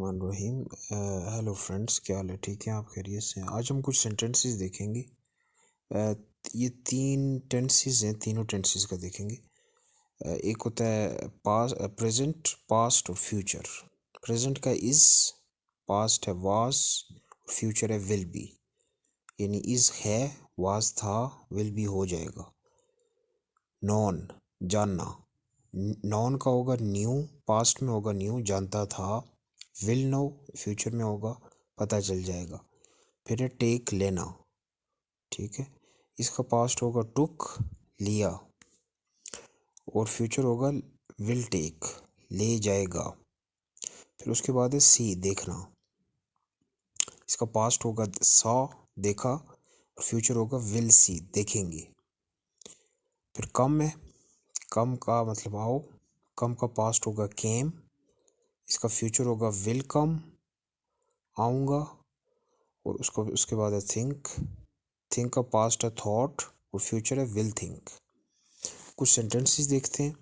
बिस्मिल्लाहिर्रहमानिर्रहीम। Hello friends, क्या हाल है? ठीक है, आप खैरियत से हैं? आज हम कुछ सेंटेंसेस देखेंगे। ये 3 टेंसेस हैं, तीनों टेंसेस का देखेंगे। एक होता है प्रेजेंट, पास्ट और फ्यूचर। प्रेजेंट का इज़, पास्ट है वाज, फ्यूचर है विल बी। यानी इज़ है, वाज था, विल बी हो जाएगा। नॉन, जानना। नॉन का होगा न्यू, पास्ट में होगा न्यू, जानता था। विल नो, फ्यूचर में होगा पता चल जाएगा। फिर है टेक, लेना। ठीक है, इसका पास्ट होगा टुक, लिया, और फ्यूचर होगा विल टेक, ले जाएगा। फिर उसके बाद है सी, देखना। इसका पास्ट होगा सॉ, देखा, और फ्यूचर होगा विल सी, देखेंगे। फिर कम है, कम का मतलब आओ। कम का पास्ट होगा केम, इसका फ्यूचर होगा विल कम, आऊँगा। और उसके बाद है थिंक। थिंक का पास्ट है थॉट और फ्यूचर है विल थिंक। कुछ सेंटेंसेस देखते हैं।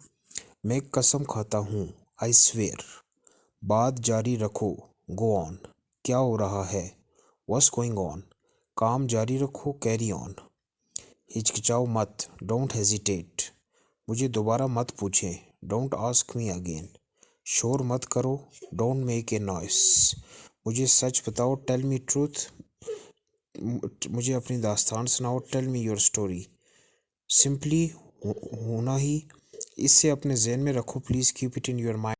मैं कसम खाता हूँ, आई स्वेयर। बात जारी रखो, गो ऑन। क्या हो रहा है, व्हाट्स गोइंग ऑन। काम जारी रखो, कैरी ऑन। हिचकिचाओ मत, डोंट हेजिटेट। मुझे दोबारा मत पूछें, डोंट आस्क मी अगेन। शोर मत करो, डोंट मेक ए नॉइस। मुझे सच बताओ, टेल मी ट्रूथ। मुझे अपनी दास्तान सुनाओ, tell me your story. Simply होना ही, इससे अपने जहन में रखो, please keep it in your mind.